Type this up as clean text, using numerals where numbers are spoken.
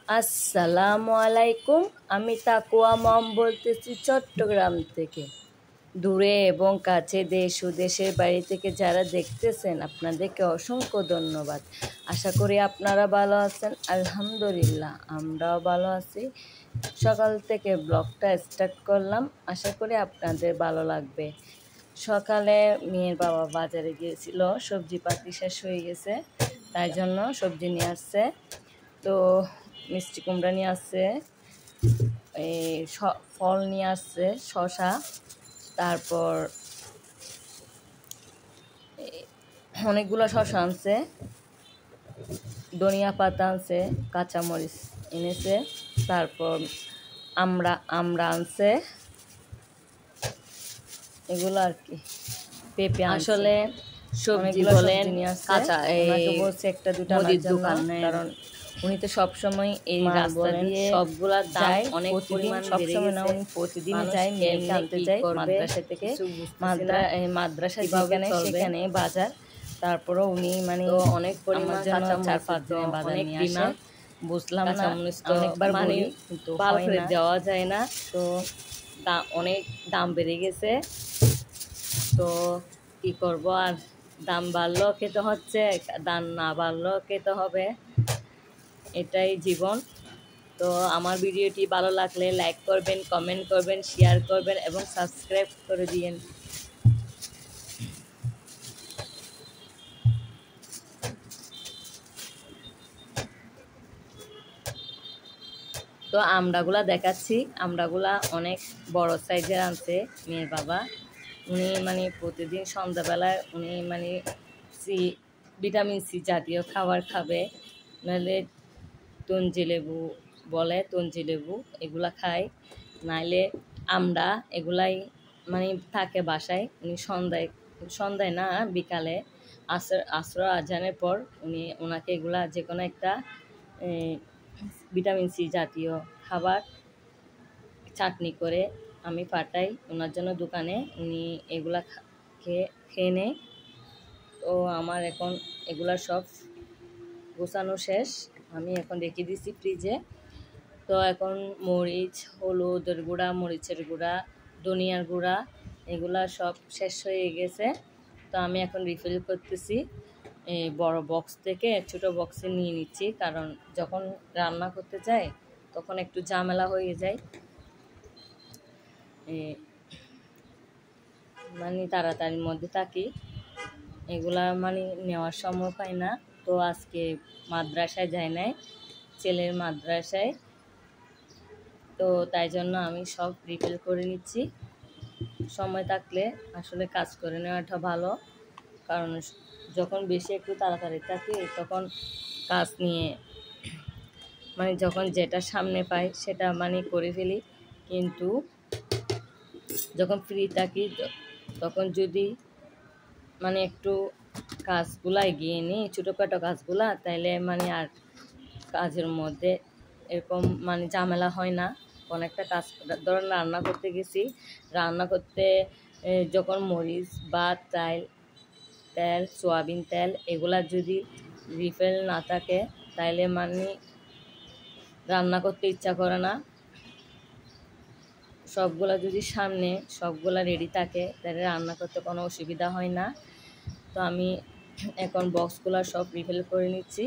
আসসালামু আলাইকুম। আমি তাকুয়া মম বলতেছি চট্টগ্রাম থেকে। দূরে এবং কাছে দেশ ও দেশের বাইরে থেকে যারা দেখতেছেন আপনাদেরকে অসংখ্য ধন্যবাদ। আশা করি আপনারা ভালো আছেন। আলহামদুলিল্লাহ আমরাও ভালো আছি। সকাল থেকে ব্লগটা স্টার্ট করলাম, আশা করি আপনাদের ভালো লাগবে। সকালে মেয়ের বাবা বাজারে গিয়েছিল, সবজি পাতি শেষ হয়ে গেছে, তাই জন্য সবজি নিয়ে আসছে। তো মিষ্টি কুমড়া নিয়ে আসছে, এই ফল নিয়ে আসছে, শসা, তারপর অনেকগুলো শসা আনছে, ধনিয়া পাতা আনছে, কাঁচামরিচ এনেছে, তারপর আমরা আনছে, এগুলো আর কি। পেঁপে আসলে সবজি বলেন কাঁচা, ওনাকে বলছে একটা দুটা মুদির দোকান, কারণ উনি তো সবসময় এই রাস্তা দিয়ে সবগুলা যায়, অনেক পরিমাণ সবসময় না, উনি প্রতিদিন যায়, মেয়েকে আনতে যায় মাদ্রাসা থেকে। মাদ্রাসা যেখানে সেখানে বাজার, তারপরে উনি মানে অনেক পরিমাণ 4-5 দিনের বাজার নিয়ে আসে। বুঝলাম না, অনেকবার বলি কিন্তু ভালো করে দেওয়া যায় না, তো অনেক দাম বেড়ে গেছে। তো কি করব, আর দাম বাড়লেও খেতে হচ্ছে, দাম না বাড়লেও খেতে হবে, এটাই জীবন। তো আমার ভিডিওটি ভালো লাগলে লাইক করবেন, কমেন্ট করবেন, শেয়ার করবেন এবং সাবস্ক্রাইব করে দিয়েন। তো আমড়াগুলা দেখাচ্ছি, আমড়াগুলা অনেক বড় সাইজের আনছে মেয়ের বাবা। উনি মানে প্রতিদিন সন্ধ্যাবেলায় উনি মানে ভিটামিন সি জাতীয় খাবার খাবে, নাহলে তঞ্জি লেবু বলে, তঞ্জি লেবু এগুলা খায়, নাইলে আমড়া এগুলাই মানে থাকে বাসায়। উনি সন্ধ্যায় না, বিকালে আসর আজানের পর ওনাকে এগুলা যে কোনো একটা ভিটামিন সি জাতীয় খাবার চাটনি করে আমি পাঠাই ওনার জন্য দোকানে, উনি এগুলা খেয়ে নেয়। তো আমার এখন এগুলা সব গোছানো শেষ, আমি এখন রেখে দিছি ফ্রিজে। তো এখন মরিচ, হলুদের গুঁড়া, মরিচের গুঁড়া, ধনিয়ার গুঁড়া এগুলা সব শেষ হয়ে গেছে। তো আমি এখন রিফিল করতেছি, বড় বক্স থেকে ছোট বক্সে নিয়ে নিচ্ছি, কারণ যখন রান্না করতে যাই তখন একটু ঝামেলা হয়ে যায়, মানে তাড়াতাড়ির মধ্যে থাকি, এগুলা মানে নেওয়ার সময় পাই না। তো আজকে মাদ্রাসায় যাই নাই, ছেলের মাদ্রাসায়, তো তাই জন্য আমি সব রিফিল করে নিচ্ছি। সময় থাকলে আসলে কাজ করে নেওয়াটা ভালো, কারণ যখন বেশি একটু তাড়াতাড়ি থাকি তখন কাজ নিয়ে মানে যখন যেটা সামনে পাই সেটা মানে করে ফেলি, কিন্তু যখন ফ্রি থাকি তখন যদি মানে একটু কাজগুলা এগিয়ে নিই, ছোটোখাটো কাজগুলা, তাইলে মানে আর কাজের মধ্যে এরকম মানে ঝামেলা হয় না। কোনো একটা কাজ ধরেন রান্না করতে গেছি, রান্না করতে যখন মরিচ বা তেল, সয়াবিন তেল এগুলা যদি রিফিল না থাকে তাইলে মানে রান্না করতে ইচ্ছা করে না। সবগুলা যদি সামনে সবগুলা রেডি থাকে তাহলে রান্না করতে কোনো অসুবিধা হয় না। তো আমি এখন বক্সগুলো সব রিফিল করে নিচ্ছি।